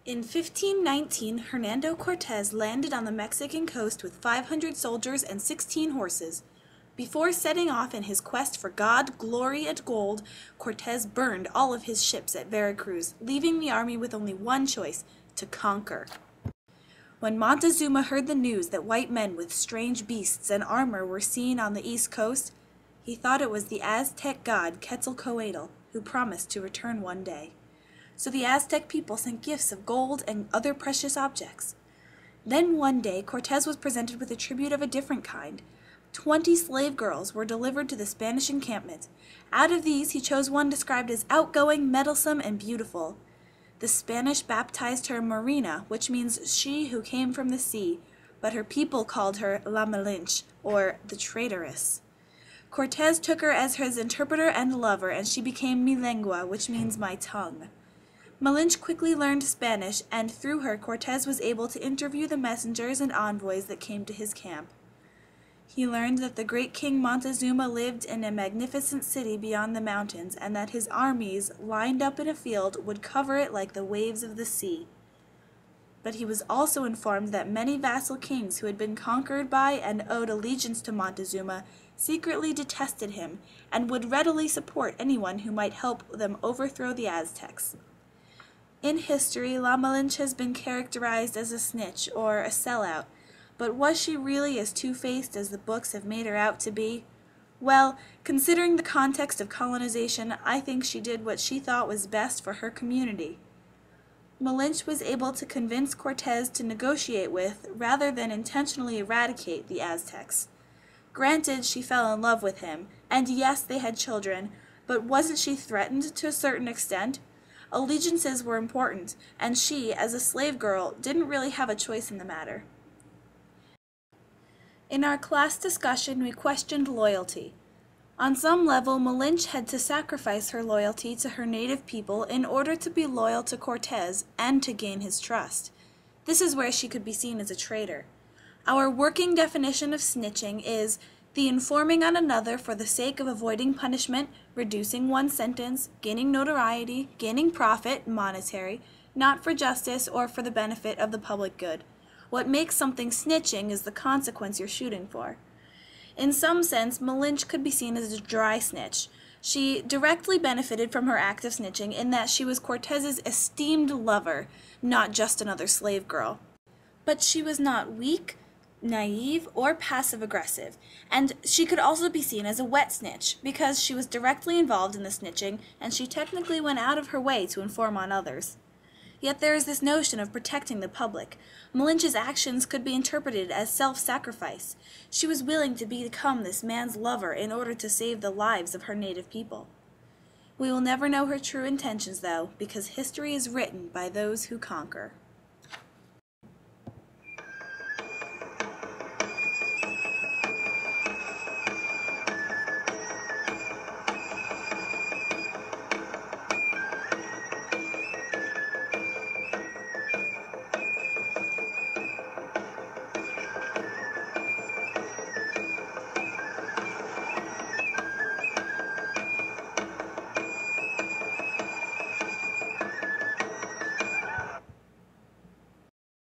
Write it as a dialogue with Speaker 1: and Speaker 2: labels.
Speaker 1: In 1519, Hernando Cortés landed on the Mexican coast with 500 soldiers and 16 horses. Before setting off in his quest for God, glory, and gold, Cortés burned all of his ships at Veracruz, leaving the army with only one choice: to conquer. When Montezuma heard the news that white men with strange beasts and armor were seen on the east coast, he thought it was the Aztec god Quetzalcoatl, who promised to return one day. So the Aztec people sent gifts of gold and other precious objects. Then one day Cortés was presented with a tribute of a different kind. 20 slave girls were delivered to the Spanish encampment. Out of these he chose one described as outgoing, meddlesome, and beautiful. The Spanish baptized her Marina, which means she who came from the sea, but her people called her La Malinche, or the traitoress. Cortés took her as his interpreter and lover, and she became mi lengua, which means my tongue. Malinche quickly learned Spanish, and through her Cortés was able to interview the messengers and envoys that came to his camp. He learned that the great King Montezuma lived in a magnificent city beyond the mountains, and that his armies, lined up in a field, would cover it like the waves of the sea. But he was also informed that many vassal kings who had been conquered by and owed allegiance to Montezuma secretly detested him, and would readily support anyone who might help them overthrow the Aztecs. In history, La Malinche has been characterized as a snitch or a sellout, but was she really as two-faced as the books have made her out to be? Well, considering the context of colonization, I think she did what she thought was best for her community. Malinche was able to convince Cortés to negotiate with, rather than intentionally eradicate, the Aztecs. Granted, she fell in love with him, and yes, they had children, but wasn't she threatened to a certain extent? Allegiances were important, and she, as a slave girl, didn't really have a choice in the matter. In our class discussion, we questioned loyalty. On some level, Malinche had to sacrifice her loyalty to her native people in order to be loyal to Cortés and to gain his trust. This is where she could be seen as a traitor. Our working definition of snitching is the informing on another for the sake of avoiding punishment, reducing one's sentence, gaining notoriety, gaining profit, monetary, not for justice or for the benefit of the public good. What makes something snitching is the consequence you're shooting for. In some sense, Malinche could be seen as a dry snitch. She directly benefited from her act of snitching in that she was Cortés's esteemed lover, not just another slave girl. But she was not weak, naive, or passive-aggressive, and she could also be seen as a wet snitch, because she was directly involved in the snitching, and she technically went out of her way to inform on others. Yet there is this notion of protecting the public. Malinche's actions could be interpreted as self-sacrifice. She was willing to become this man's lover in order to save the lives of her native people. We will never know her true intentions, though, because history is written by those who conquer.